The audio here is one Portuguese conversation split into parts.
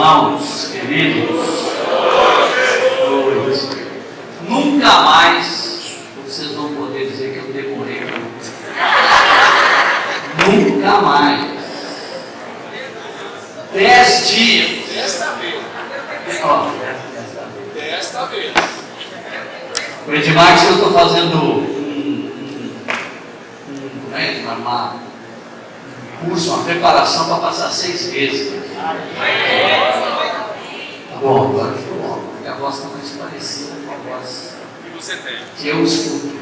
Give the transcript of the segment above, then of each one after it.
irmãos queridos, nunca mais vocês vão poder dizer que eu demorei muito. Nunca mais. 10 dias. Desta vez. Ó, Desta vez. o Edmar, que eu estou fazendo um curso, uma preparação para passar 6 meses. Tá bom, agora ficou bom. Minha voz está mais parecida com a voz Que você tem. que eu escuto.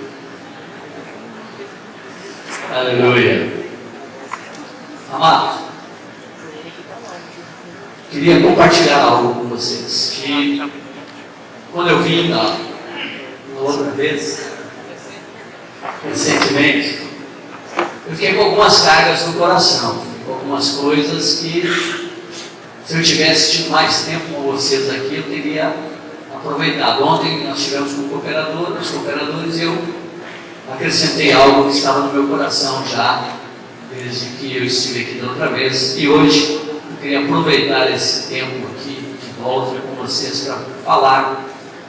Aleluia. Amados, queria compartilhar algo com vocês. Que quando eu vim na outra vez, recentemente, eu fiquei com algumas cargas no coração, com algumas coisas que, se eu tivesse tido mais tempo com vocês aqui, eu teria aproveitado. Ontem nós tivemos com os cooperadores, e eu acrescentei algo que estava no meu coração já, desde que eu estive aqui da outra vez, e hoje eu queria aproveitar esse tempo aqui de volta com vocês para falar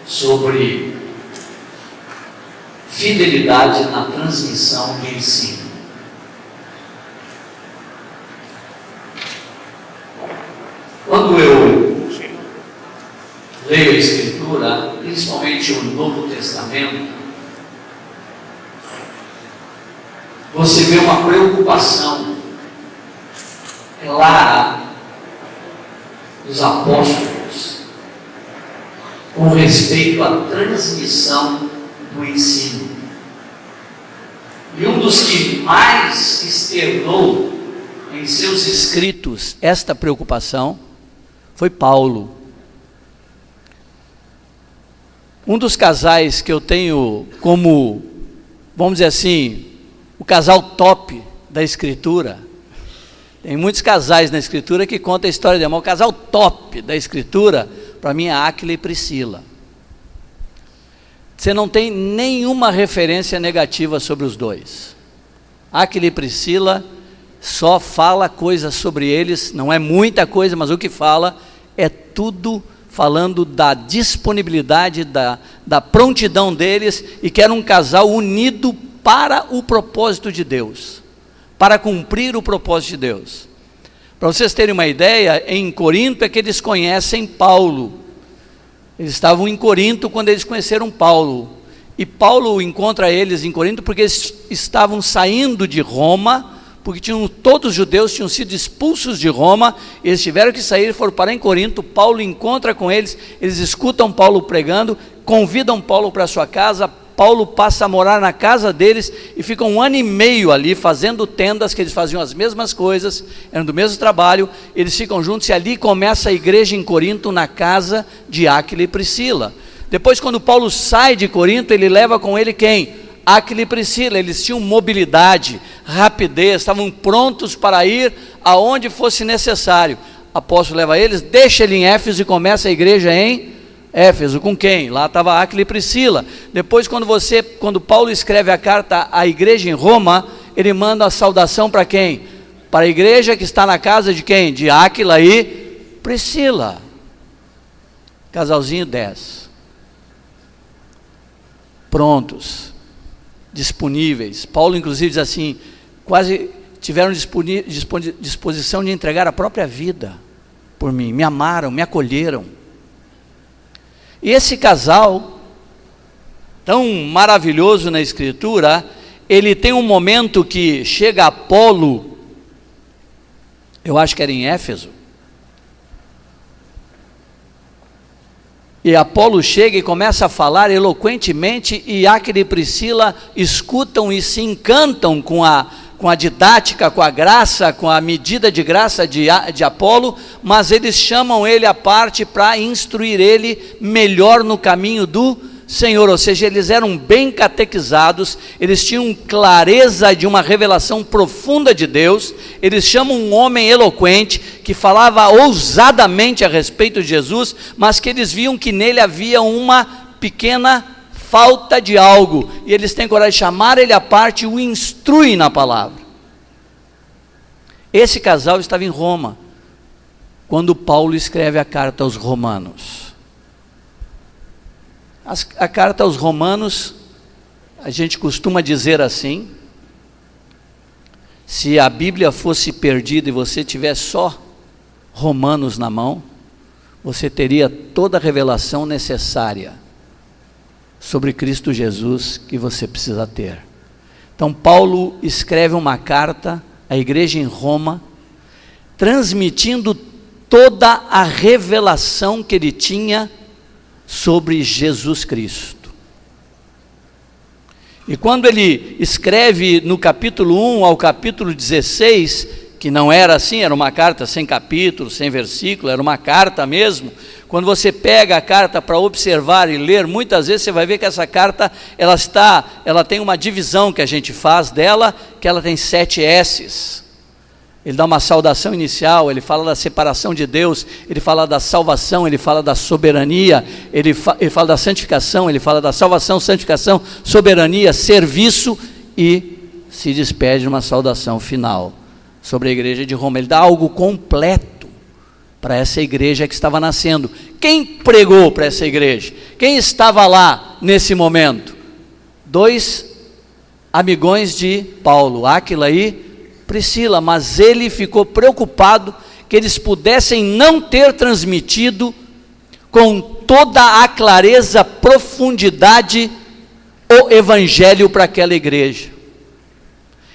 sobre fidelidade na transmissão do ensino. Quando eu leio a Escritura, principalmente o Novo Testamento, você vê uma preocupação clara dos apóstolos com respeito à transmissão do ensino. E um dos que mais externou em seus escritos esta preocupação foi Paulo. Um dos casais que eu tenho como, vamos dizer assim, o casal top da Escritura. Tem muitos casais na Escritura que contam a história de amor. O casal top da Escritura, para mim, é Áquila e Priscila. Você não tem nenhuma referência negativa sobre os dois. Áquila e Priscila só fala coisas sobre eles, não é muita coisa, mas o que fala é tudo falando da disponibilidade, da prontidão deles, e que era um casal unido para o propósito de Deus, para cumprir o propósito de Deus. Para vocês terem uma ideia, em Corinto é que eles conhecem Paulo. Eles estavam em Corinto quando eles conheceram Paulo, e Paulo encontra eles em Corinto porque eles estavam saindo de Roma, porque todos os judeus tinham sido expulsos de Roma, eles tiveram que sair e foram parar em Corinto. Paulo encontra com eles, eles escutam Paulo pregando, convidam Paulo para sua casa. Paulo passa a morar na casa deles e fica 1 ano e meio ali fazendo tendas, que eles faziam as mesmas coisas, eram do mesmo trabalho, eles ficam juntos, e ali começa a igreja em Corinto, na casa de Áquila e Priscila. Depois, quando Paulo sai de Corinto, ele leva com ele quem? Áquila e Priscila. Eles tinham mobilidade, rapidez, estavam prontos para ir aonde fosse necessário. O apóstolo leva eles, deixa ele em Éfeso e começa a igreja em Éfeso. Com quem? Lá estava Áquila e Priscila. Depois, quando Paulo escreve a carta à igreja em Roma, ele manda a saudação para quem? Para a igreja que está na casa de quem? De Áquila e Priscila. Casalzinho 10. Prontos, disponíveis. Paulo inclusive diz assim, quase tiveram disposição de entregar a própria vida por mim, me amaram, me acolheram. E esse casal, tão maravilhoso na Escritura, ele tem um momento que chega Apolo, eu acho que era em Éfeso, e Apolo chega e começa a falar eloquentemente, e Áquila e Priscila escutam e se encantam com a didática, com a graça, com a medida de graça de Apolo, mas eles chamam ele à parte para instruir ele melhor no caminho do Senhor. Ou seja, eles eram bem catequizados, eles tinham clareza de uma revelação profunda de Deus. Eles chamam um homem eloquente, que falava ousadamente a respeito de Jesus, mas que eles viam que nele havia uma pequena falta de algo, e eles têm coragem de chamar ele à parte e o instruem na palavra. Esse casal estava em Roma, quando Paulo escreve a carta aos Romanos. A carta aos Romanos, a gente costuma dizer assim: se a Bíblia fosse perdida e você tivesse só Romanos na mão, você teria toda a revelação necessária sobre Cristo Jesus que você precisa ter. Então Paulo escreve uma carta à igreja em Roma, transmitindo toda a revelação que ele tinha sobre Jesus Cristo. E quando ele escreve no capítulo 1 ao capítulo 16, que não era assim, era uma carta sem capítulo, sem versículo, era uma carta mesmo. Quando você pega a carta para observar e ler, muitas vezes você vai ver que essa carta, ela tem uma divisão que a gente faz dela, que ela tem 7 S's. Ele dá uma saudação inicial, ele fala da separação de Deus, ele fala da salvação, ele fala da soberania, ele fala da santificação, ele fala da salvação, santificação, soberania, serviço, e se despede de uma saudação final sobre a igreja de Roma. Ele dá algo completo para essa igreja que estava nascendo. Quem pregou para essa igreja? Quem estava lá nesse momento? 2 amigões de Paulo, Áquila e Priscila, mas ele ficou preocupado que eles pudessem não ter transmitido com toda a clareza, profundidade, o evangelho para aquela igreja.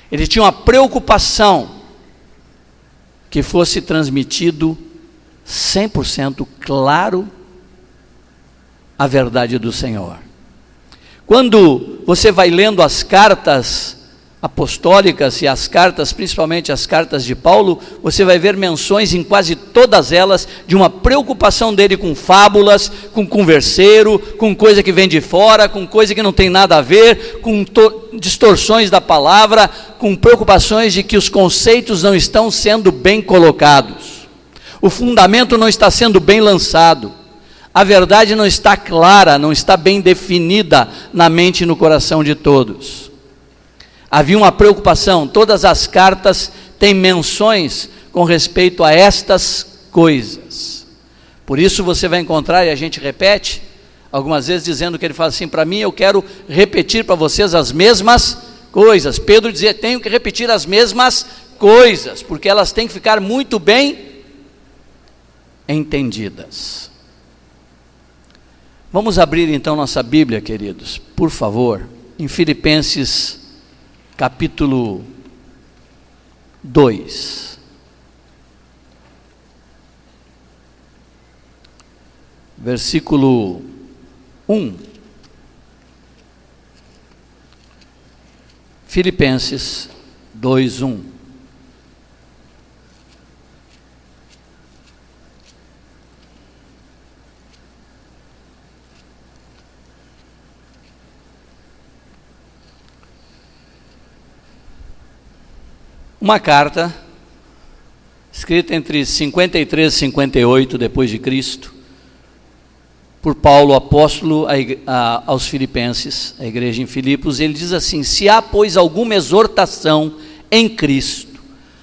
Ele tinha uma preocupação que fosse transmitido 100% claro a verdade do Senhor. Quando você vai lendo as cartas apostólicas e as cartas, principalmente as cartas de Paulo, você vai ver menções em quase todas elas de uma preocupação dele com fábulas, com converseiro, com coisa que vem de fora, com coisa que não tem nada a ver, com distorções da palavra, com preocupações de que os conceitos não estão sendo bem colocados, o fundamento não está sendo bem lançado, a verdade não está clara, não está bem definida na mente e no coração de todos. Havia uma preocupação, todas as cartas têm menções com respeito a estas coisas. Por isso você vai encontrar, e a gente repete, algumas vezes dizendo que ele fala assim, para mim eu quero repetir para vocês as mesmas coisas. Pedro dizia, tenho que repetir as mesmas coisas, porque elas têm que ficar muito bem entendidas. Vamos abrir então nossa Bíblia, queridos, por favor, em Filipenses capítulo 2, versículo 1, Filipenses 2, 1. Uma carta, escrita entre 53 e 58 depois de Cristo, por Paulo, apóstolo aos Filipenses, a igreja em Filipos. Ele diz assim, se há pois alguma exortação em Cristo,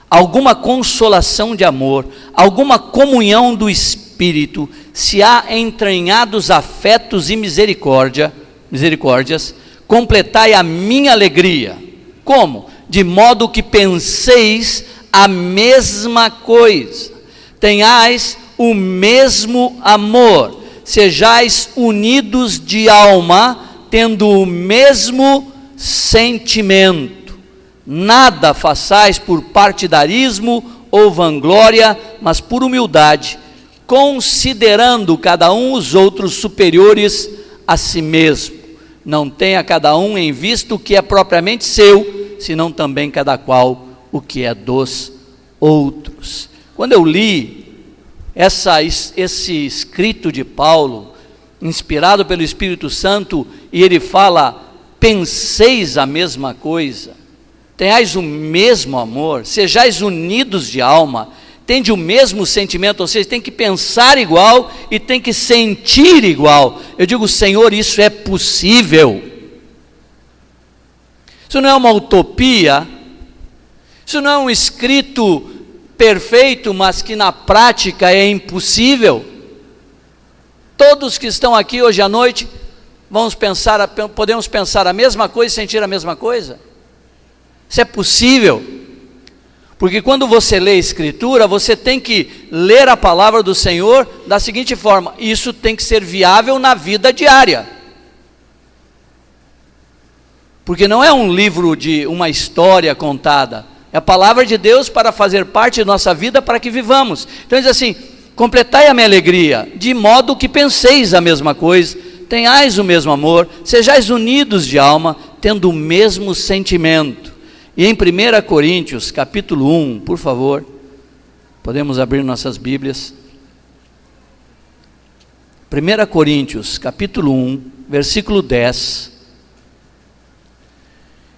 alguma consolação de amor, alguma comunhão do Espírito, se há entranhados afetos e misericórdias, completai a minha alegria. Como? De modo que penseis a mesma coisa, tenhais o mesmo amor, sejais unidos de alma, tendo o mesmo sentimento. Nada façais por partidarismo ou vanglória, mas por humildade, considerando cada um os outros superiores a si mesmo. Não tenha cada um em vista o que é propriamente seu, senão também cada qual o que é dos outros. Quando eu li esse escrito de Paulo, inspirado pelo Espírito Santo, e ele fala, penseis a mesma coisa, tenhais o mesmo amor, sejais unidos de alma, tende o mesmo sentimento, ou seja, tem que pensar igual e tem que sentir igual. Eu digo, Senhor, isso é possível. Isso não é uma utopia, isso não é um escrito perfeito, mas que na prática é impossível? Todos que estão aqui hoje à noite, podemos pensar a mesma coisa e sentir a mesma coisa? Isso é possível? Porque quando você lê a Escritura, você tem que ler a palavra do Senhor da seguinte forma: isso tem que ser viável na vida diária. Porque não é um livro de uma história contada, é a palavra de Deus para fazer parte de nossa vida, para que vivamos. Então diz assim: completai a minha alegria, de modo que penseis a mesma coisa, tenhais o mesmo amor, sejais unidos de alma, tendo o mesmo sentimento. E em 1 Coríntios, capítulo 1, por favor, podemos abrir nossas Bíblias. 1 Coríntios, capítulo 1, versículo 10.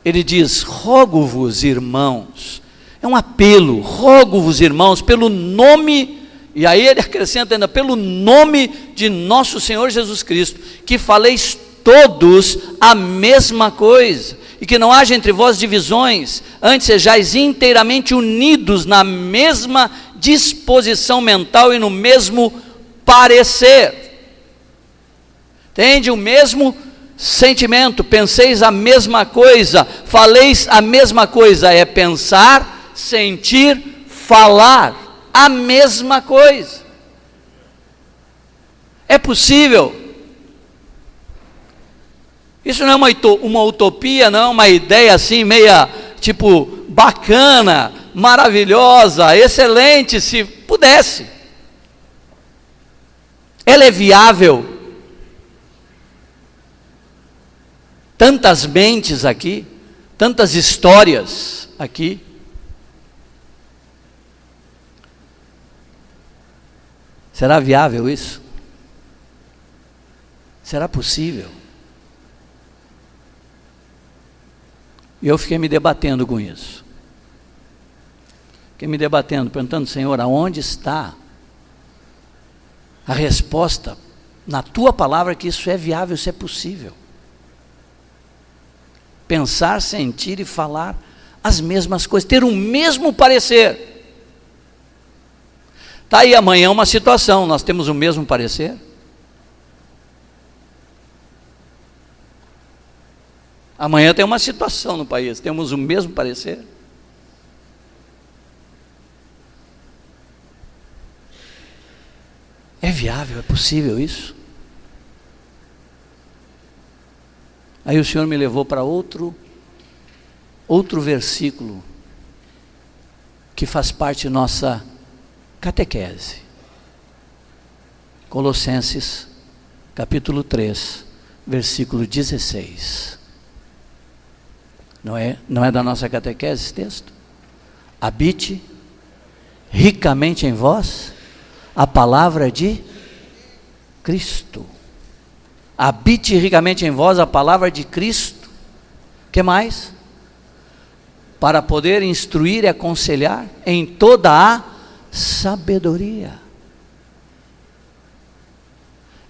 Ele diz: rogo-vos, irmãos, é um apelo, rogo-vos, irmãos, pelo nome, e aí ele acrescenta ainda, pelo nome de nosso Senhor Jesus Cristo, que faleis todos a mesma coisa, e que não haja entre vós divisões, antes sejais inteiramente unidos na mesma disposição mental e no mesmo parecer. Entende? O mesmo sentimento, penseis a mesma coisa, faleis a mesma coisa, é pensar, sentir, falar a mesma coisa. É possível. Isso não é uma utopia, não é uma ideia assim, meia, tipo, bacana, maravilhosa, excelente, se pudesse. Ela é viável. Tantas mentes aqui, tantas histórias aqui. Será viável isso? Será possível? E eu fiquei me debatendo com isso. Fiquei me debatendo, perguntando: Senhor, aonde está a resposta na tua palavra que isso é viável, isso é possível? Pensar, sentir e falar as mesmas coisas, ter o mesmo parecer. Está aí amanhã uma situação, nós temos o mesmo parecer? Amanhã tem uma situação no país, temos o mesmo parecer? É viável, é possível isso? Aí o Senhor me levou para outro versículo que faz parte da nossa catequese. Colossenses, capítulo 3, versículo 16. Não é da nossa catequese esse texto? Habite ricamente em vós a palavra de Cristo. Habite ricamente em vós a palavra de Cristo. O que mais? Para poder instruir e aconselhar em toda a sabedoria.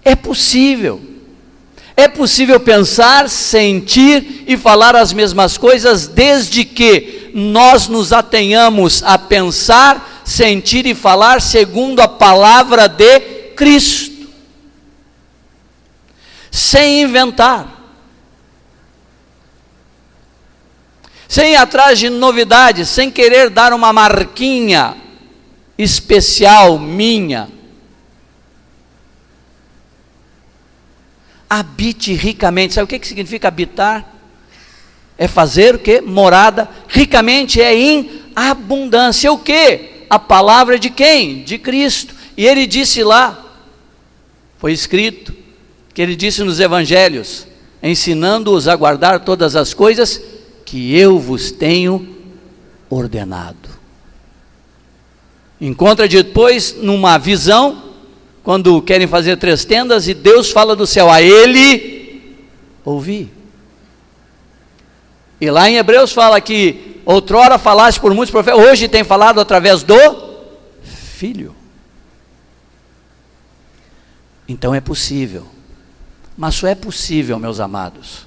É possível. É possível pensar, sentir e falar as mesmas coisas, desde que nós nos atenhamos a pensar, sentir e falar segundo a palavra de Cristo. Sem inventar. Sem ir atrás de novidades, sem querer dar uma marquinha especial minha. Habite ricamente. Sabe o que significa habitar? É fazer o quê? Morada. Ricamente é em abundância. O quê? A palavra de quem? De Cristo. E ele disse lá, foi escrito, que ele disse nos evangelhos, ensinando-os a guardar todas as coisas que eu vos tenho ordenado. Encontra depois numa visão, quando querem fazer 3 tendas e Deus fala do céu, a ele ouvi. E lá em Hebreus fala que outrora falaste por muitos profetas, hoje tem falado através do Filho. Então é possível, mas só é possível, meus amados,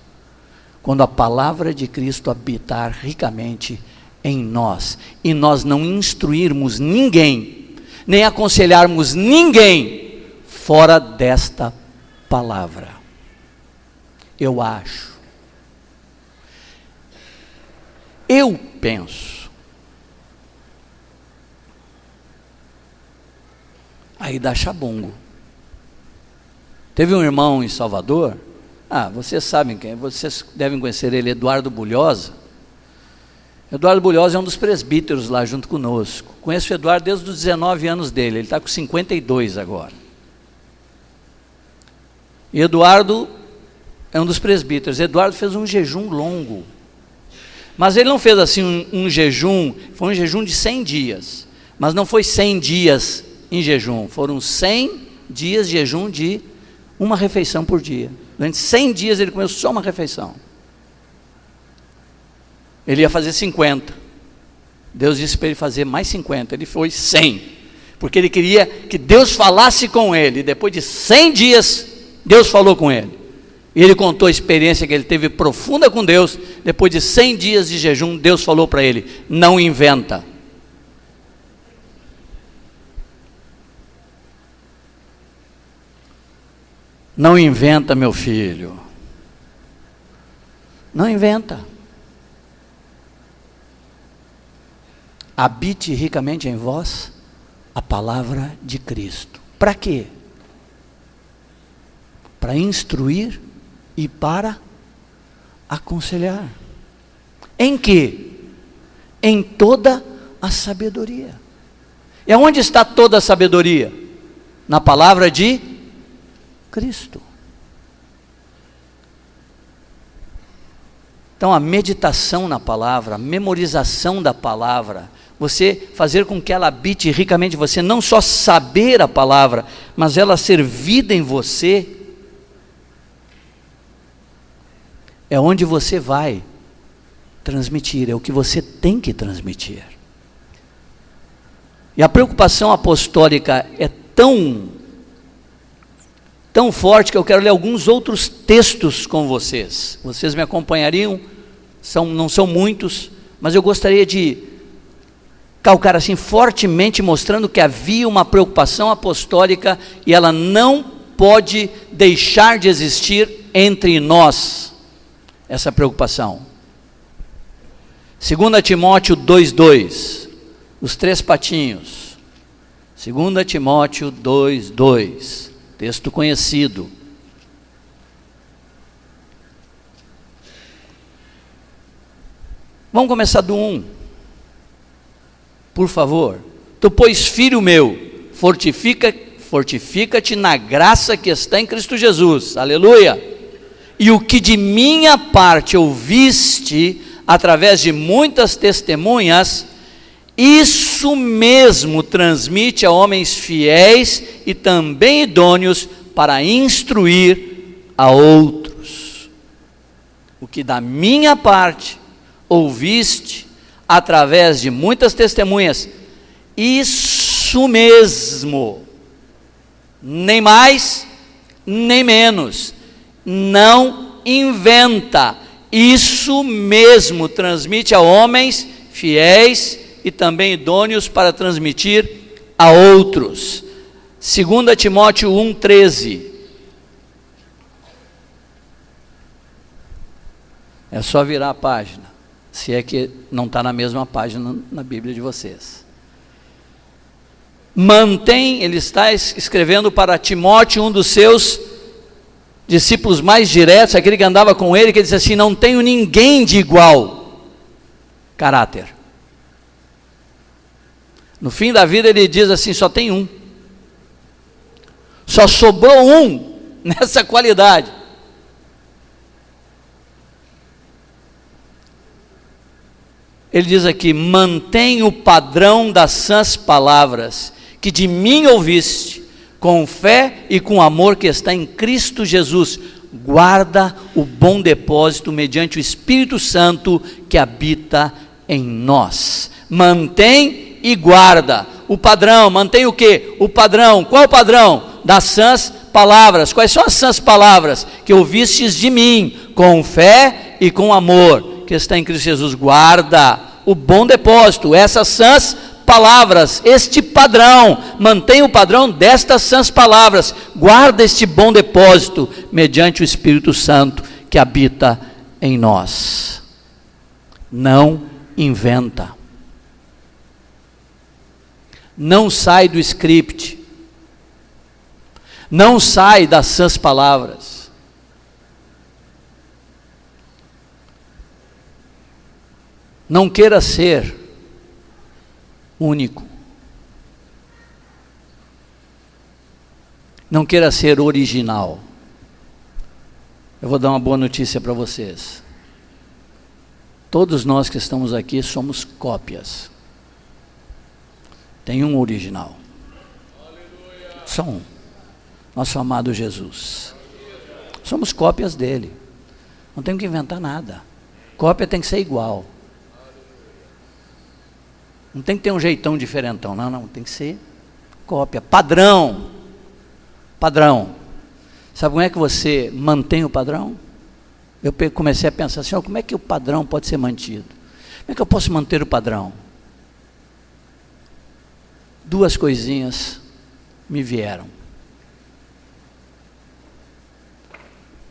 quando a palavra de Cristo habitar ricamente em nós, e nós não instruirmos ninguém, nem aconselharmos ninguém fora desta palavra. Eu acho, eu penso, aí dá chabungo. Teve um irmão em Salvador, vocês sabem quem, vocês devem conhecer ele, Eduardo Bulhosa. Eduardo Bulhosa é um dos presbíteros lá junto conosco. Conheço o Eduardo desde os 19 anos dele, ele está com 52 agora. E Eduardo é um dos presbíteros. Eduardo fez um jejum longo, mas ele não fez assim um jejum, foi um jejum de 100 dias, mas não foi 100 dias em jejum, foram 100 dias de jejum de uma refeição por dia. Durante 100 dias ele comeu só uma refeição. Ele ia fazer 50. Deus disse para ele fazer mais 50. Ele foi 100. Porque ele queria que Deus falasse com ele. Depois de 100 dias, Deus falou com ele. E ele contou a experiência que ele teve profunda com Deus. Depois de 100 dias de jejum, Deus falou para ele: não inventa. Não inventa, meu filho. Não inventa. Habite ricamente em vós a palavra de Cristo. Para quê? Para instruir e para aconselhar. Em quê? Em toda a sabedoria. E aonde está toda a sabedoria? Na palavra de Cristo. Então a meditação na palavra, a memorização da palavra, você fazer com que ela habite ricamente em você, não só saber a palavra, mas ela ser vida em você, é onde você vai transmitir, é o que você tem que transmitir. E a preocupação apostólica é tão forte que eu quero ler alguns outros textos com vocês. Vocês me acompanhariam? Não são muitos, mas eu gostaria de calcar assim fortemente, mostrando que havia uma preocupação apostólica e ela não pode deixar de existir entre nós, essa preocupação. 2 Timóteo 2,2, os 3 patinhos. 2 Timóteo 2,2, texto conhecido. Vamos começar do 1. Por favor. Tu, pois, filho meu, fortifica-te na graça que está em Cristo Jesus. Aleluia. E o que de minha parte ouviste, através de muitas testemunhas, isso mesmo transmite a homens fiéis e também idôneos para instruir a outros. O que da minha parte ouviste, através de muitas testemunhas, isso mesmo, nem mais, nem menos, não inventa, isso mesmo transmite a homens fiéis e também idôneos para transmitir a outros. 2 Timóteo 1,13. É só virar a página, se é que não está na mesma página na Bíblia de vocês. Ele está escrevendo para Timóteo, um dos seus discípulos mais diretos, aquele que andava com ele, que ele disse assim: não tenho ninguém de igual caráter. No fim da vida ele diz assim: só tem um, só sobrou um nessa qualidade. Ele diz aqui: mantém o padrão das sãs palavras que de mim ouviste, com fé e com amor que está em Cristo Jesus. Guarda o bom depósito mediante o Espírito Santo que habita em nós. Mantém e guarda o padrão. Mantém o quê? O padrão. Qual o padrão? Das sãs palavras. Quais são as sãs palavras? Que ouvistes de mim, com fé e com amor que está em Cristo Jesus. Guarda o bom depósito, essas sãs palavras, este padrão, mantenha o padrão destas sãs palavras, guarda este bom depósito, mediante o Espírito Santo que habita em nós. Não inventa. Não sai do script. Não sai das sãs palavras. Não queira ser único. Não queira ser original. Eu vou dar uma boa notícia para vocês. Todos nós que estamos aqui somos cópias. Tem um original. Só um. Nosso amado Jesus. Somos cópias dele. Não tem que inventar nada. Cópia tem que ser igual. Não tem que ter um jeitão diferentão. Não. Tem que ser cópia. Padrão. Padrão. Sabe como é que você mantém o padrão? Eu comecei a pensar assim, como é que o padrão pode ser mantido? Como é que eu posso manter o padrão? Duas coisinhas me vieram.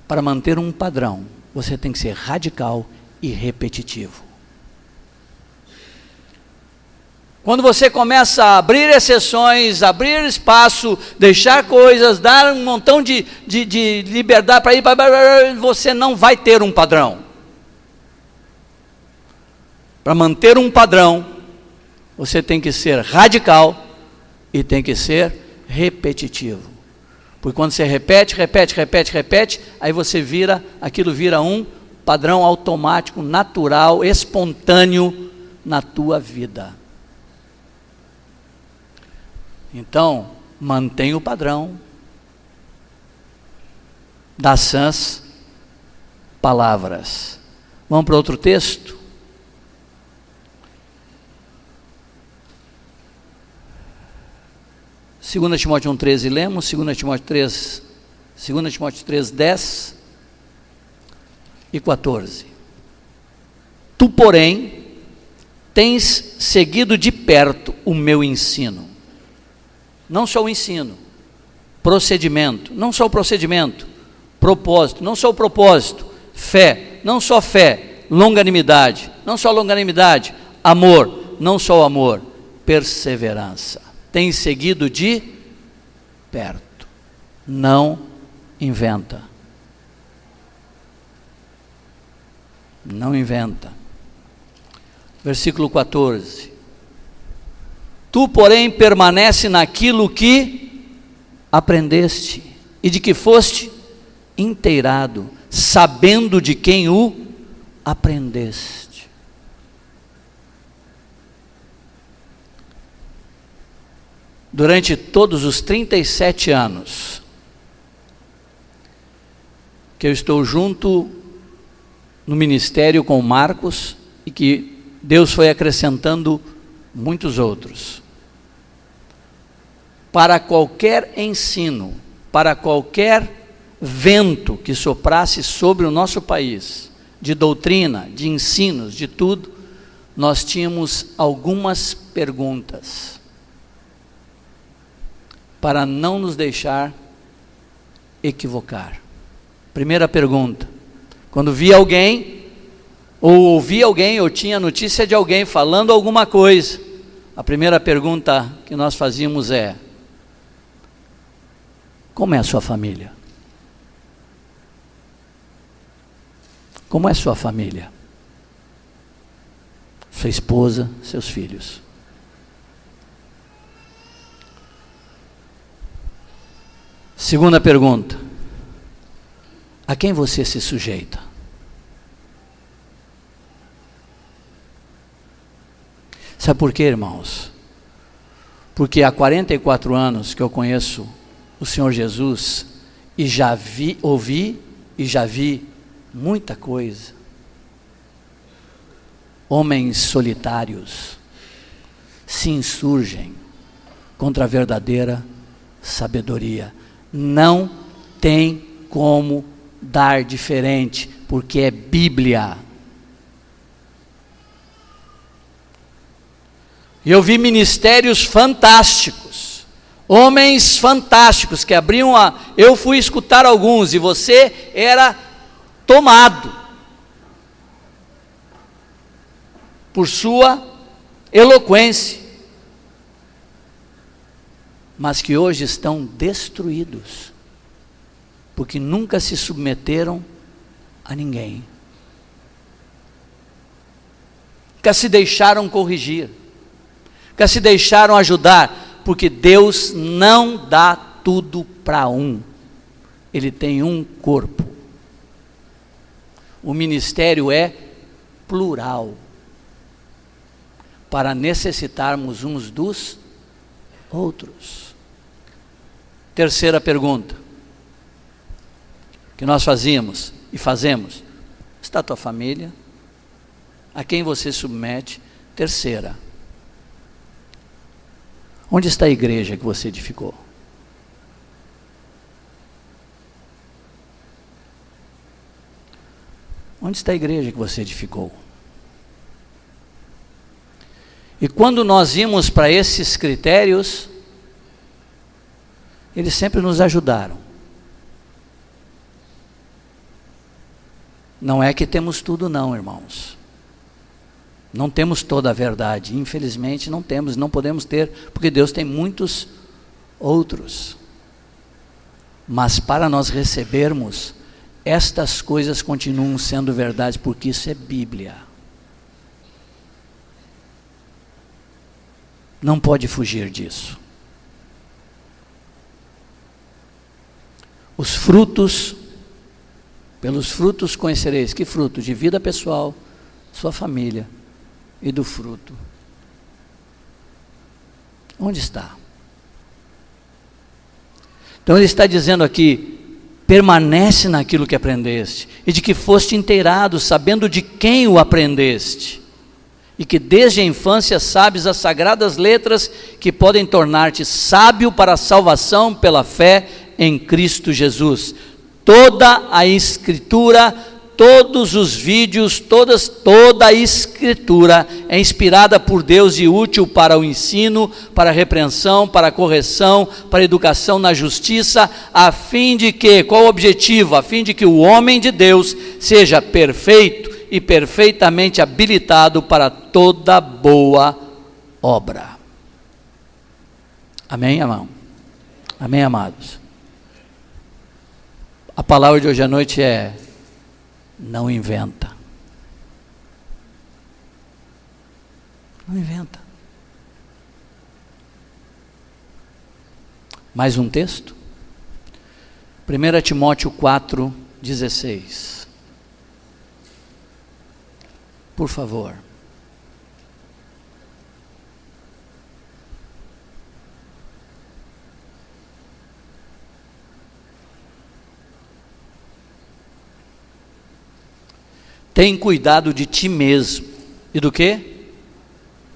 Para manter um padrão, você tem que ser radical e repetitivo. Quando você começa a abrir exceções, abrir espaço, deixar coisas, dar um montão de liberdade para ir, você não vai ter um padrão. Para manter um padrão, você tem que ser radical e tem que ser repetitivo. Porque quando você repete, aí aquilo vira um padrão automático, natural, espontâneo na tua vida. Então, mantenha o padrão das sãs palavras. Vamos para outro texto? Segunda Timóteo 1,13 lemos, 2 Timóteo 3, 10 e 14. Tu, porém, tens seguido de perto o meu ensino. Não só o ensino, procedimento, não só o procedimento, propósito, não só o propósito, fé, não só fé, longanimidade, não só longanimidade, amor, não só o amor, perseverança. Tem seguido de perto, não inventa. Não inventa. Versículo 14. Tu, porém, permanece naquilo que aprendeste e de que foste inteirado, sabendo de quem o aprendeste. Durante todos os 37 anos que eu estou junto no ministério com Marcos e que Deus foi acrescentando muitos outros. Para qualquer ensino, para qualquer vento que soprasse sobre o nosso país, de doutrina, de ensinos, de tudo, nós tínhamos algumas perguntas, para não nos deixar equivocar. Primeira pergunta, quando via alguém, ou ouvia alguém, ou tinha notícia de alguém falando alguma coisa, a primeira pergunta que nós fazíamos é: como é a sua família? Como é a sua família? Sua esposa, seus filhos. Segunda pergunta: a quem você se sujeita? Sabe por quê, irmãos? Porque há 44 anos que eu conheço o Senhor Jesus e ouvi e já vi muita coisa. Homens solitários se insurgem contra a verdadeira sabedoria. Não tem como dar diferente, porque é Bíblia. E eu vi ministérios fantásticos, homens fantásticos que abriam eu fui escutar alguns, e você era tomado por sua eloquência, mas que hoje estão destruídos, porque nunca se submeteram a ninguém, nunca se deixaram corrigir, nunca se deixaram ajudar, porque Deus não dá tudo para um, Ele tem um corpo. O ministério é plural, para necessitarmos uns dos outros. Terceira pergunta que nós fazíamos e fazemos: está a tua família? A quem você submete? Terceira: onde está a igreja que você edificou? Onde está a igreja que você edificou? E quando nós íamos para esses critérios, eles sempre nos ajudaram. Não é que temos tudo não, irmãos. Não temos toda a verdade, infelizmente não temos, não podemos ter, porque Deus tem muitos outros. Mas para nós recebermos, estas coisas continuam sendo verdade, porque isso é Bíblia. Não pode fugir disso. Os frutos, pelos frutos conhecereis. Que fruto? De vida pessoal, sua família e do fruto. Onde está? Então ele está dizendo aqui: permanece naquilo que aprendeste, e de que foste inteirado, sabendo de quem o aprendeste, e que desde a infância sabes as sagradas letras que podem tornar-te sábio para a salvação pela fé em Cristo Jesus. Toda a Escritura, todos os vídeos, toda a Escritura é inspirada por Deus e útil para o ensino, para a repreensão, para a correção, para a educação na justiça, a fim de que, qual o objetivo? A fim de que o homem de Deus seja perfeito e perfeitamente habilitado para toda boa obra. Amém, irmão? Amém, amados? A palavra de hoje à noite é: não inventa. Não inventa. Mais um texto? 1 Timóteo 4:16. Por favor. Tem cuidado de ti mesmo. E do quê?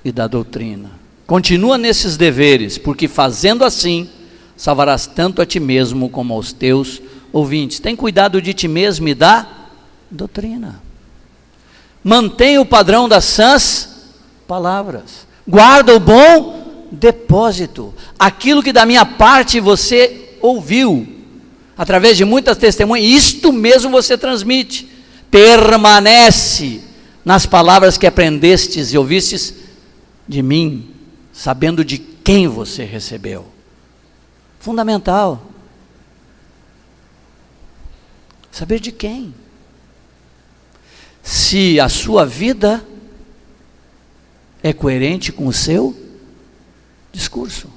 E da doutrina. Continua nesses deveres, porque fazendo assim, salvarás tanto a ti mesmo como aos teus ouvintes. Tem cuidado de ti mesmo e da doutrina. Mantenha o padrão das sãs palavras. Guarda o bom depósito. Aquilo que da minha parte você ouviu, através de muitas testemunhas, isto mesmo você transmite. Permanece nas palavras que aprendestes e ouvistes de mim, sabendo de quem você recebeu. Fundamental. Saber de quem. Se a sua vida é coerente com o seu discurso.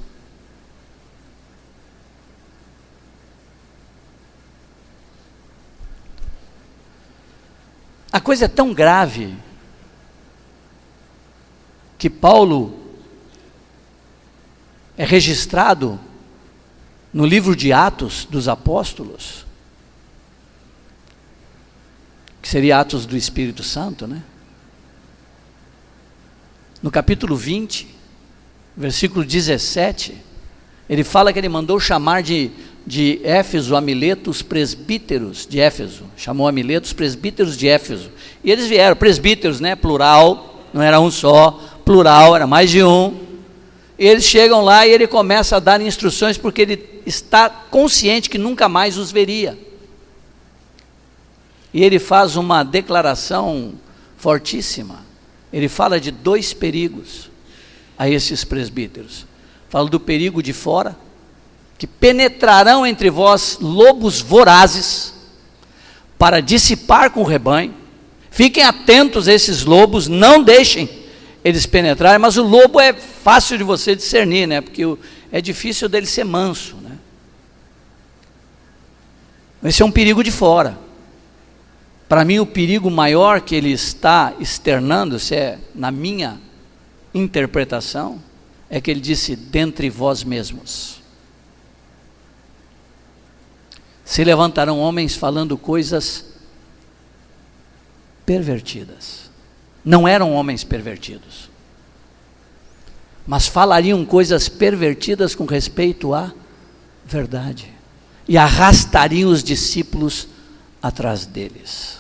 A coisa é tão grave que Paulo é registrado no livro de Atos dos Apóstolos, que seria Atos do Espírito Santo, né? No capítulo 20, versículo 17, ele fala que ele mandou chamar de Éfeso a Mileto os presbíteros de Éfeso, chamou a Mileto os presbíteros de Éfeso, e eles vieram, presbíteros, né, plural, não era um só, plural, era mais de um. E eles chegam lá e ele começa a dar instruções porque ele está consciente que nunca mais os veria. E ele faz uma declaração fortíssima. Ele fala de 2 perigos a esses presbíteros. Fala do perigo de fora, que penetrarão entre vós lobos vorazes para dissipar com o rebanho. Fiquem atentos a esses lobos, não deixem eles penetrarem, mas o lobo é fácil de você discernir, né? Porque é difícil dele ser manso, né? Esse é um perigo de fora. Para mim, o perigo maior que ele está externando, se é na minha interpretação, é que ele disse: dentre vós mesmos se levantarão homens falando coisas pervertidas. Não eram homens pervertidos, mas falariam coisas pervertidas com respeito à verdade, e arrastariam os discípulos atrás deles.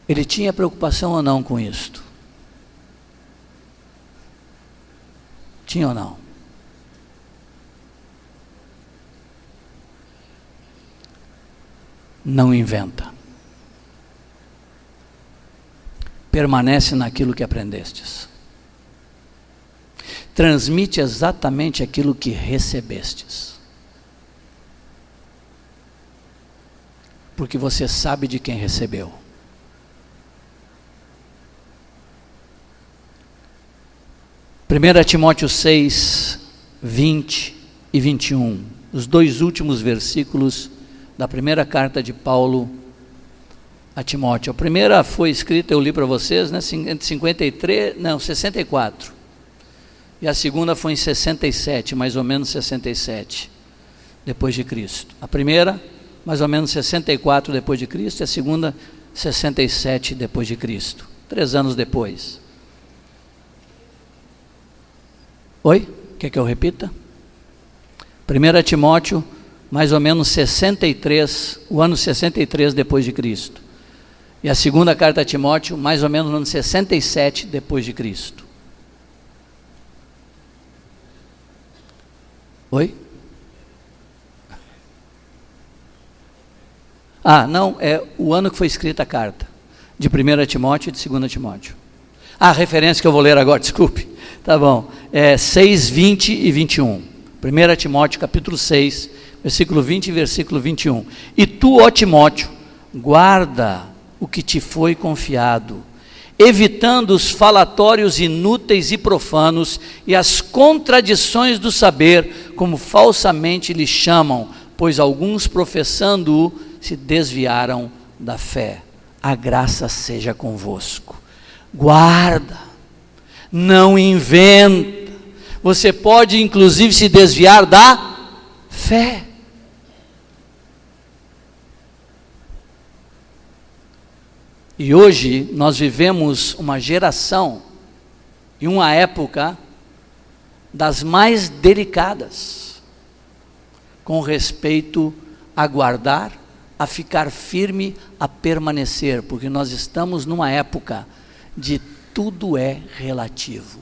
Ele tinha preocupação ou não com isto? Tinha ou não? Não inventa. Permanece naquilo que aprendestes. Transmite exatamente aquilo que recebestes. Porque você sabe de quem recebeu. 1 Timóteo 6, 20 e 21, os 2 últimos versículos da primeira carta de Paulo a Timóteo. A primeira foi escrita, eu li para vocês, né, entre 64, e a segunda foi em 67, mais ou menos 67, depois de Cristo. A primeira, mais ou menos 64 depois de Cristo, e a segunda, 67 depois de Cristo, 3 anos depois. Oi? Quer que eu repita? 1 Timóteo, mais ou menos 63, o ano 63 depois de Cristo. E a segunda carta a Timóteo, mais ou menos no ano 67 depois de Cristo. Oi? Não, é o ano que foi escrita a carta, de 1 Timóteo e de 2 Timóteo. A referência que eu vou ler agora, desculpe. Tá bom, 6, 20 e 21. 1 Timóteo capítulo 6, versículo 20 e versículo 21. E tu, ó Timóteo, guarda o que te foi confiado, evitando os falatórios inúteis e profanos e as contradições do saber, como falsamente lhe chamam, pois alguns professando-o se desviaram da fé. A graça seja convosco. Guarda, não inventa. Você pode inclusive se desviar da fé. E hoje nós vivemos uma geração e uma época das mais delicadas com respeito a guardar, a ficar firme, a permanecer, porque nós estamos numa época de tudo é relativo.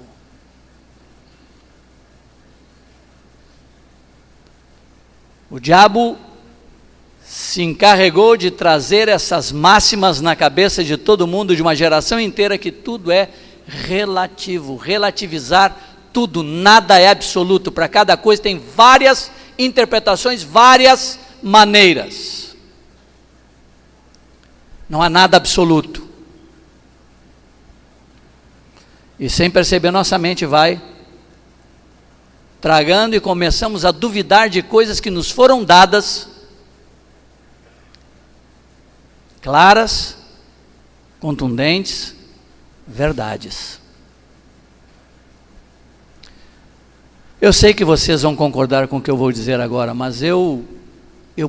O diabo se encarregou de trazer essas máximas na cabeça de todo mundo, de uma geração inteira, que tudo é relativo, relativizar tudo, nada é absoluto, para cada coisa tem várias interpretações, várias maneiras, não há nada absoluto. E sem perceber, nossa mente vai tragando e começamos a duvidar de coisas que nos foram dadas, claras, contundentes, verdades. Eu sei que vocês vão concordar com o que eu vou dizer agora, mas eu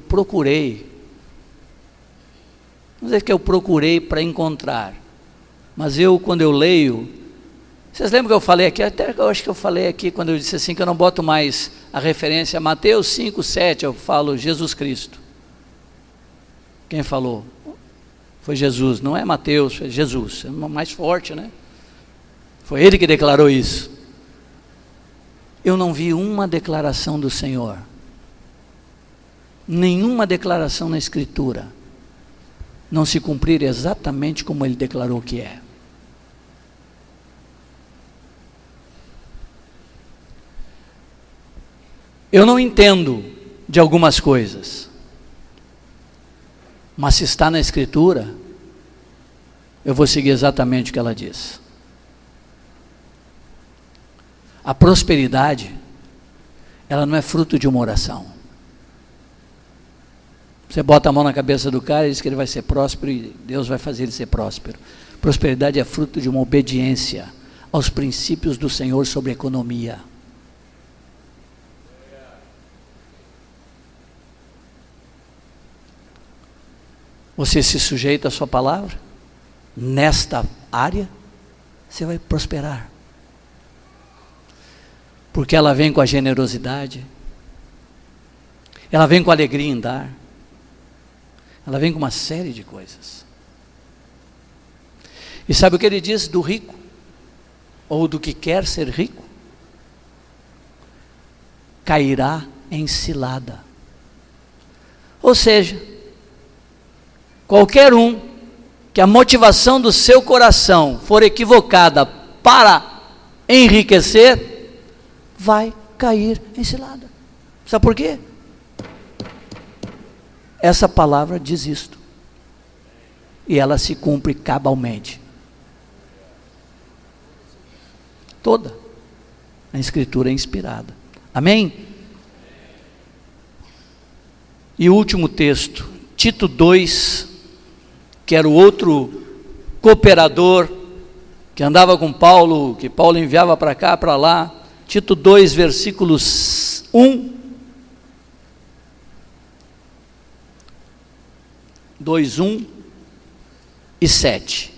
procurei, não sei que eu procurei para encontrar, mas quando eu leio, vocês lembram que eu falei aqui, até eu acho que eu falei aqui, quando eu disse assim, que eu não boto mais a referência, Mateus 5, 7, eu falo Jesus Cristo. Quem falou? Foi Jesus, não é Mateus, foi Jesus, é mais forte, né? Foi ele que declarou isso. Eu não vi uma declaração do Senhor, nenhuma declaração na Escritura, não se cumprir exatamente como ele declarou que é. Eu não entendo de algumas coisas, mas se está na Escritura, eu vou seguir exatamente o que ela diz. A prosperidade, ela não é fruto de uma oração. Você bota a mão na cabeça do cara e diz que ele vai ser próspero e Deus vai fazer ele ser próspero. Prosperidade é fruto de uma obediência aos princípios do Senhor sobre a economia. Você se sujeita à sua palavra, nesta área, você vai prosperar. Porque ela vem com a generosidade, ela vem com a alegria em dar, ela vem com uma série de coisas. E sabe o que ele diz do rico? Ou do que quer ser rico? Cairá em cilada. Ou seja, qualquer um que a motivação do seu coração for equivocada para enriquecer, vai cair em cilada. Sabe por quê? Essa palavra diz isto. E ela se cumpre cabalmente. Toda. A Escritura é inspirada. Amém? E o último texto, Tito 2, que era o outro cooperador que andava com Paulo, que Paulo enviava para cá, para lá. Tito 2, versículos 1, 2, 1 e 7.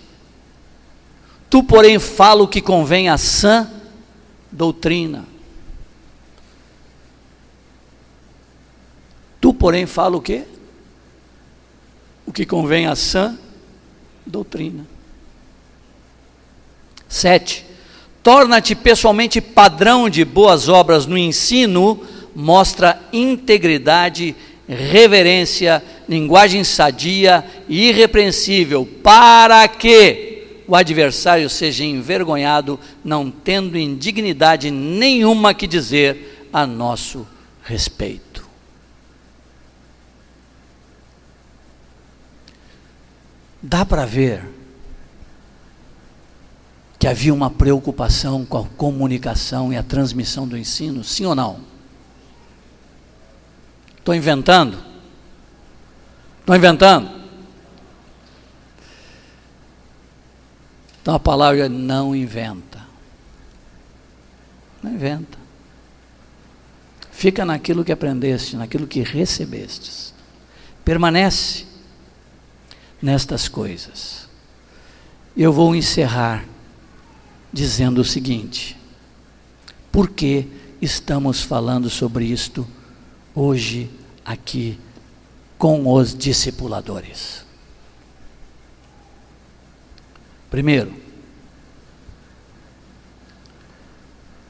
Tu, porém, fala o que convém à sã doutrina. Tu, porém, fala o quê? O que convém à sã doutrina. 7. Torna-te pessoalmente padrão de boas obras no ensino, mostra integridade, reverência, linguagem sadia e irrepreensível, para que o adversário seja envergonhado, não tendo indignidade nenhuma que dizer a nosso respeito. Dá para ver que havia uma preocupação com a comunicação e a transmissão do ensino, sim ou não? Estou inventando? Estou inventando? Então a palavra é não inventa. Não inventa. Fica naquilo que aprendeste, naquilo que recebestes. Permanece nestas coisas. Eu vou encerrar dizendo o seguinte: por que estamos falando sobre isto hoje aqui com os discipuladores? Primeiro,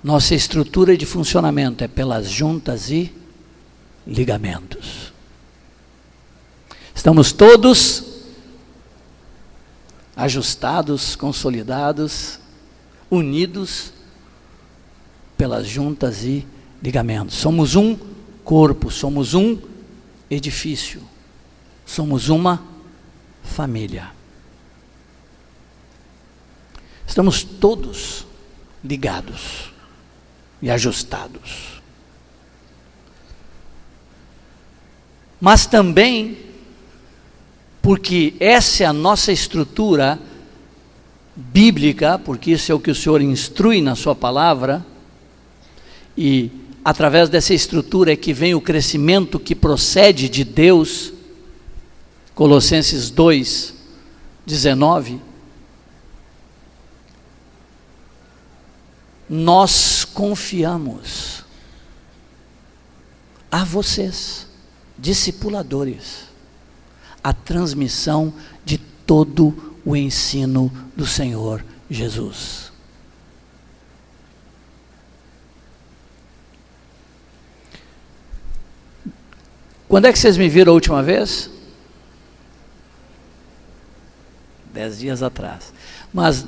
nossa estrutura de funcionamento é pelas juntas e ligamentos. Estamos todos ajustados, consolidados, unidos pelas juntas e ligamentos. Somos um corpo, somos um edifício, somos uma família. Estamos todos ligados e ajustados. Mas também porque essa é a nossa estrutura bíblica, porque isso é o que o Senhor instrui na sua palavra, e através dessa estrutura é que vem o crescimento que procede de Deus. Colossenses 2, 19. Nós confiamos a vocês, discipuladores, a transmissão de todo o ensino do Senhor Jesus. Quando é que vocês me viram a última vez? 10 dias atrás. Mas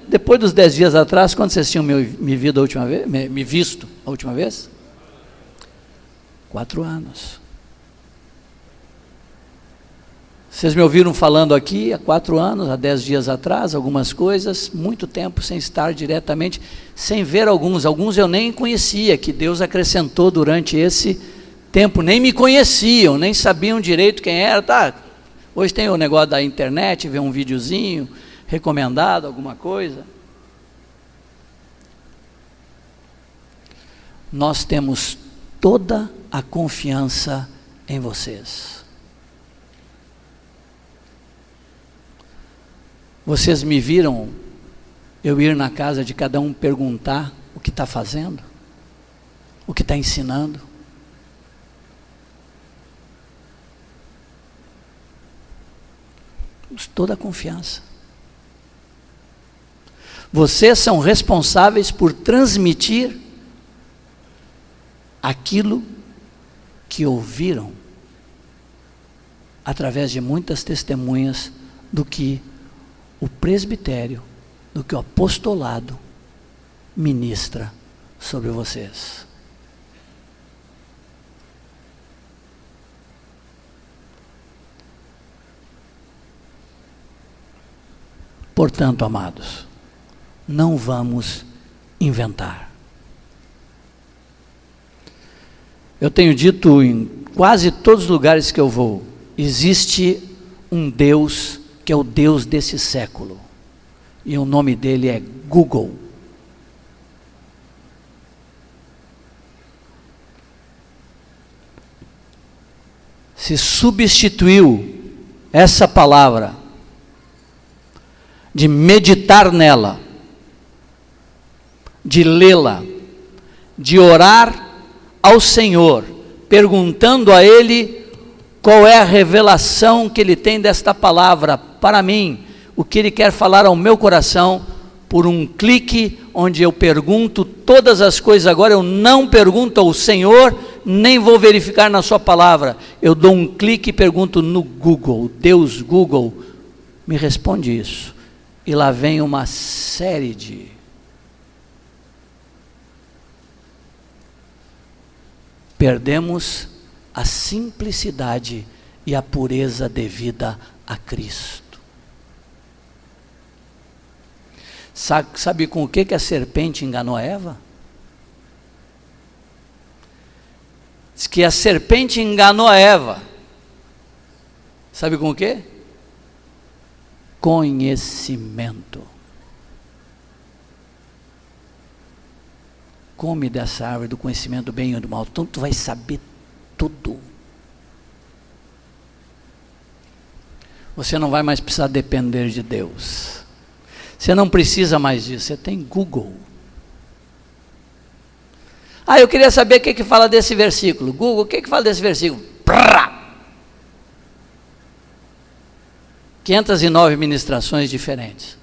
depois dos 10 dias atrás, quando vocês tinham me visto a última vez? Me visto a última vez? 4 anos. Vocês me ouviram falando aqui há 4 anos, há 10 dias atrás, algumas coisas, muito tempo sem estar diretamente, sem ver alguns eu nem conhecia, que Deus acrescentou durante esse tempo, nem me conheciam, nem sabiam direito quem era, tá? Hoje tem o negócio da internet, ver um videozinho, recomendado, alguma coisa. Nós temos toda a confiança em vocês. Vocês me viram eu ir na casa de cada um perguntar o que está fazendo, o que está ensinando. Temos toda a confiança. Vocês são responsáveis por transmitir aquilo que ouviram através de muitas testemunhas do que o presbitério, do que o apostolado ministra sobre vocês. Portanto, amados, não vamos inventar. Eu tenho dito em quase todos os lugares que eu vou, existe um Deus que é o Deus desse século, e o nome dele é Google. Se substituiu essa palavra de meditar nela, de lê-la, de orar ao Senhor, perguntando a Ele qual é a revelação que Ele tem desta palavra para mim, o que Ele quer falar ao meu coração, por um clique onde eu pergunto todas as coisas. Agora eu não pergunto ao Senhor, nem vou verificar na sua palavra, eu dou um clique e pergunto no Google. Deus Google me responde isso, e lá vem uma série de perdemos a simplicidade e a pureza devida a Cristo. Sabe com o que a serpente enganou a Eva? Diz que a serpente enganou a Eva. Sabe com o quê? Conhecimento. Come dessa árvore do conhecimento do bem e do mal, então tu vai saber tudo. Você não vai mais precisar depender de Deus. Você não precisa mais disso, você tem Google. Eu queria saber o que fala desse versículo. Google, o que fala desse versículo? 509 ministrações diferentes.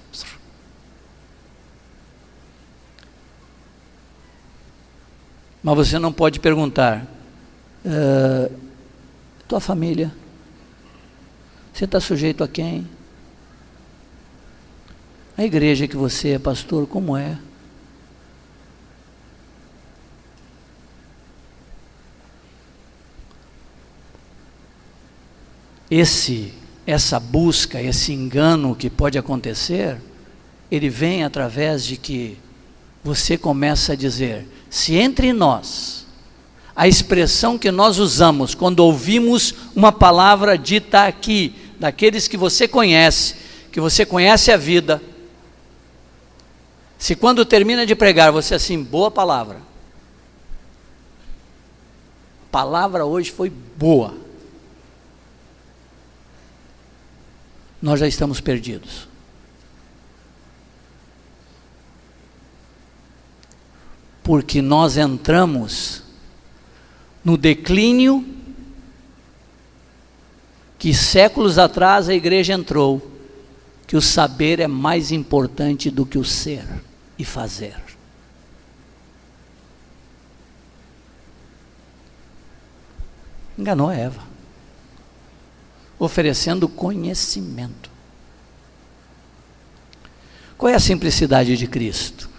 Mas você não pode perguntar, tua família, você está sujeito a quem? A igreja que você é pastor, como é? Essa busca, esse engano que pode acontecer, ele vem através de que você começa a dizer, se entre nós, a expressão que nós usamos quando ouvimos uma palavra dita aqui, daqueles que você conhece a vida, se quando termina de pregar, você assim, boa palavra, a palavra hoje foi boa, nós já estamos perdidos. Porque nós entramos no declínio que séculos atrás a igreja entrou, que o saber é mais importante do que o ser e fazer. Enganou Eva, oferecendo conhecimento. Qual é a simplicidade de Cristo?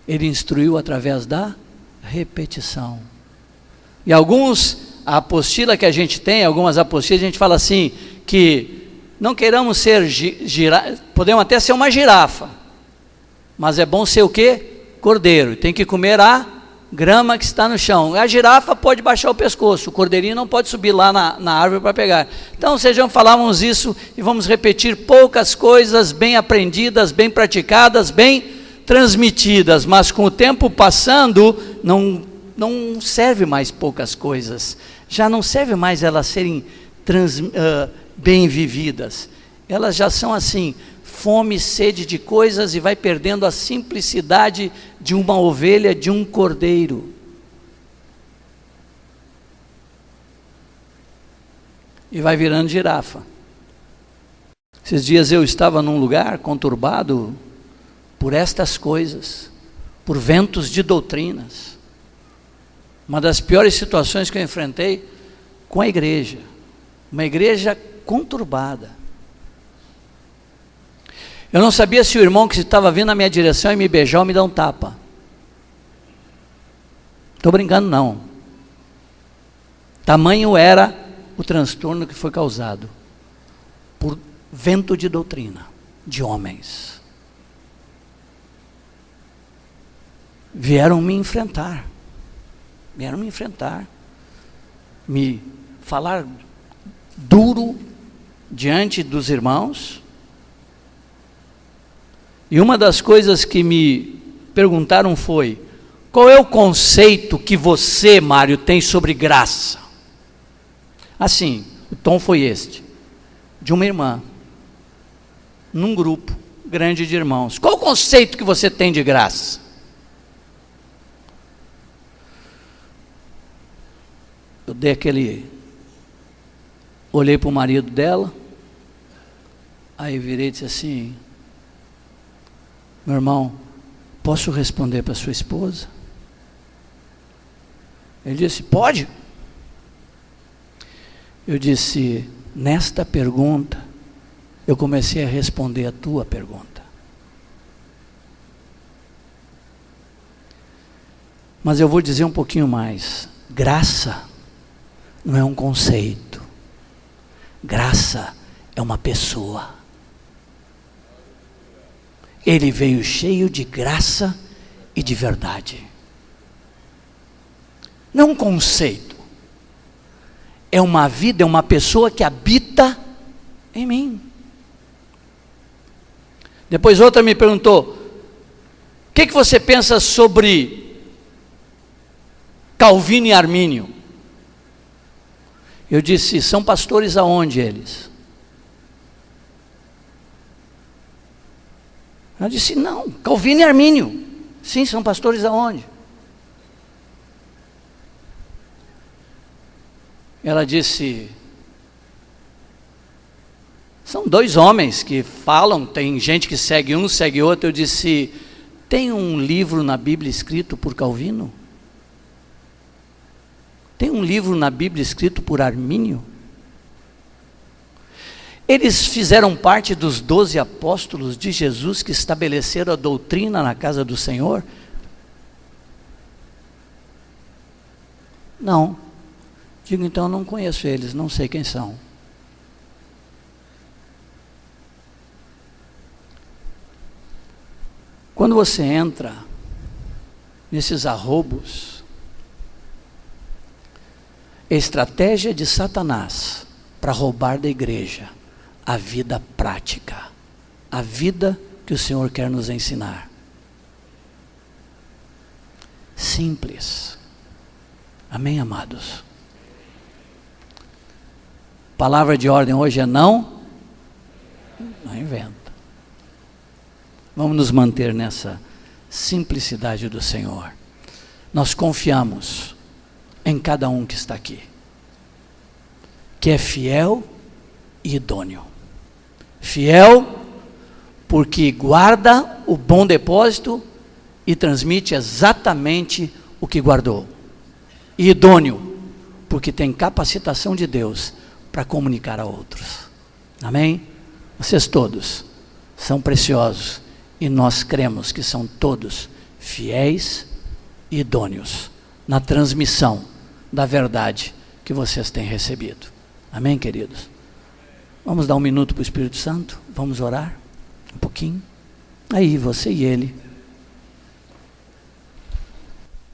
Ele instruiu através da repetição. E a apostila que a gente tem, algumas apostilas, a gente fala assim, que não queiramos ser podemos até ser uma girafa, mas é bom ser o quê? Cordeiro, tem que comer a grama que está no chão. A girafa pode baixar o pescoço, o cordeirinho não pode subir lá na árvore para pegar. Então, falávamos isso e vamos repetir poucas coisas bem aprendidas, bem praticadas, bem transmitidas, mas com o tempo passando, não serve mais poucas coisas, já não serve mais elas serem bem vividas, elas já são assim, fome e sede de coisas, e vai perdendo a simplicidade de uma ovelha, de um cordeiro. E vai virando girafa. Esses dias eu estava num lugar conturbado por estas coisas, por ventos de doutrinas. Uma das piores situações que eu enfrentei com a igreja, uma igreja conturbada. Eu não sabia se o irmão que estava vindo na minha direção e me beijar ou me dar um tapa. Estou brincando não. Tamanho era o transtorno que foi causado por vento de doutrina, de homens. Vieram me enfrentar, me falar duro diante dos irmãos. E uma das coisas que me perguntaram foi: qual é o conceito que você, Mário, tem sobre graça? Assim, o tom foi este, de uma irmã, num grupo grande de irmãos. Qual o conceito que você tem de graça? Eu olhei para o marido dela, aí virei e disse assim: meu irmão, posso responder para sua esposa? Ele disse: pode. Eu disse: nesta pergunta, eu comecei a responder a tua pergunta. Mas eu vou dizer um pouquinho mais. Graça não é um conceito. Graça é uma pessoa. Ele veio cheio de graça e de verdade. Não é um conceito. É uma vida, é uma pessoa que habita em mim. Depois outra me perguntou: o que você pensa sobre Calvino e Armínio? Eu disse: são pastores aonde eles? Ela disse: não, Calvino e Armínio. Sim, são pastores aonde? Ela disse: são dois homens que falam, tem gente que segue um, segue outro. Eu disse: tem um livro na Bíblia escrito por Calvino? Tem um livro na Bíblia escrito por Armínio? Eles fizeram parte dos 12 apóstolos de Jesus que estabeleceram a doutrina na casa do Senhor? Não. Digo: então eu não conheço eles, não sei quem são. Quando você entra nesses arrobos, é estratégia de Satanás para roubar da igreja a vida prática, a vida que o Senhor quer nos ensinar. Simples. Amém, amados? Palavra de ordem hoje é não inventa. Vamos nos manter nessa simplicidade do Senhor. Nós confiamos em cada um que está aqui. que é fiel e idôneo. Fiel porque guarda o bom depósito e transmite exatamente o que guardou. E idôneo porque tem capacitação de Deus para comunicar a outros. Amém? Vocês todos são preciosos e nós cremos que são todos fiéis e idôneos na transmissão da verdade que vocês têm recebido. Amém, queridos? Vamos dar um minuto para o Espírito Santo? Vamos orar um pouquinho? Aí, você e ele.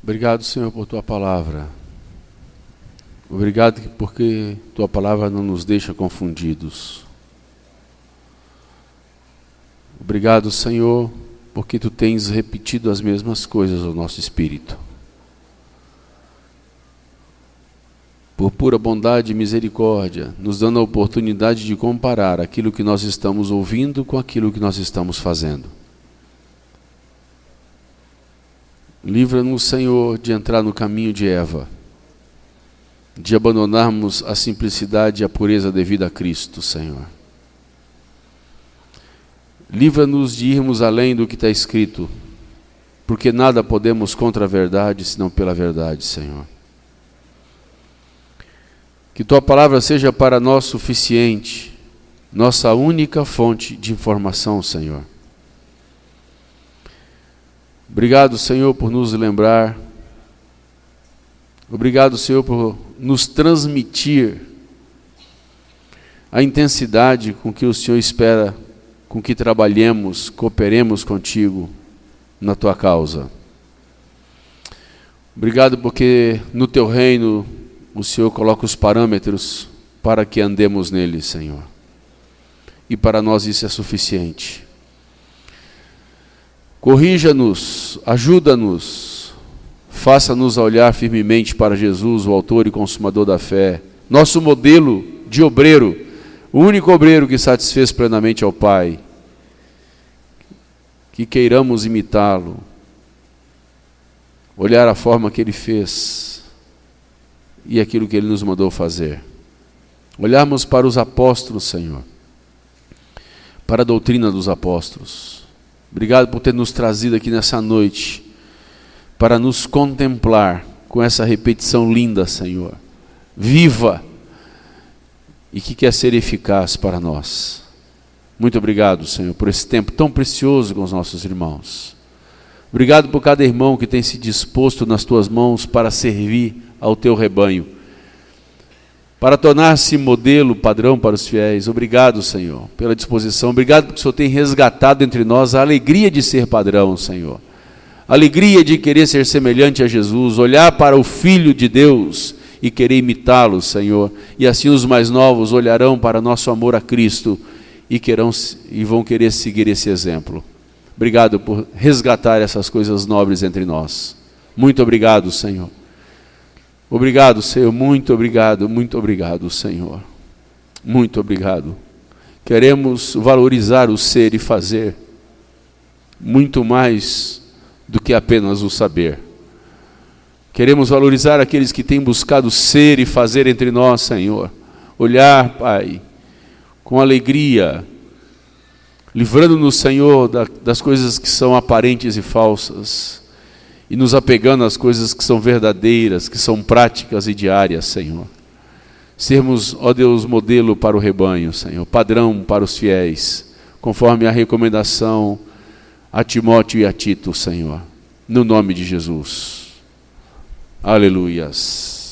Obrigado, Senhor, por Tua palavra. Obrigado porque Tua palavra não nos deixa confundidos. Obrigado, Senhor, porque Tu tens repetido as mesmas coisas ao nosso espírito. Por pura bondade e misericórdia, nos dando a oportunidade de comparar aquilo que nós estamos ouvindo com aquilo que nós estamos fazendo. Livra-nos, Senhor, de entrar no caminho de Eva, de abandonarmos a simplicidade e a pureza devida a Cristo, Senhor. Livra-nos de irmos além do que está escrito, porque nada podemos contra a verdade, senão pela verdade, Senhor. Que Tua palavra seja para nós suficiente, nossa única fonte de informação, Senhor. Obrigado, Senhor, por nos lembrar. Obrigado, Senhor, por nos transmitir a intensidade com que o Senhor espera, com que trabalhemos, cooperemos contigo na Tua causa. Obrigado porque no Teu reino o Senhor coloca os parâmetros para que andemos nele, Senhor. E para nós isso é suficiente. Corrija-nos, ajuda-nos, faça-nos olhar firmemente para Jesus, o autor e consumador da fé, nosso modelo de obreiro, o único obreiro que satisfez plenamente ao Pai. Que queiramos imitá-lo, olhar a forma que Ele fez e aquilo que Ele nos mandou fazer. Olharmos para os apóstolos, Senhor, para a doutrina dos apóstolos. Obrigado por ter nos trazido aqui nessa noite, para nos contemplar com essa repetição linda, Senhor, viva, e que quer ser eficaz para nós. Muito obrigado, Senhor, por esse tempo tão precioso com os nossos irmãos. Obrigado por cada irmão que tem se disposto nas Tuas mãos para servir ao Teu rebanho, para tornar-se modelo, padrão para os fiéis. Obrigado, Senhor, pela disposição. Obrigado porque o Senhor tem resgatado entre nós a alegria de ser padrão, Senhor. A alegria de querer ser semelhante a Jesus, olhar para o Filho de Deus e querer imitá-lo, Senhor. E assim os mais novos olharão para nosso amor a Cristo e vão querer seguir esse exemplo. Obrigado por resgatar essas coisas nobres entre nós. Muito obrigado, Senhor. Obrigado, Senhor, muito obrigado, Senhor. Muito obrigado. Queremos valorizar o ser e fazer muito mais do que apenas o saber. Queremos valorizar aqueles que têm buscado ser e fazer entre nós, Senhor. Olhar, Pai, com alegria, livrando-nos, Senhor, das coisas que são aparentes e falsas, e nos apegando às coisas que são verdadeiras, que são práticas e diárias, Senhor. Sermos, ó Deus, modelo para o rebanho, Senhor, padrão para os fiéis, conforme a recomendação a Timóteo e a Tito, Senhor, no nome de Jesus. Aleluias.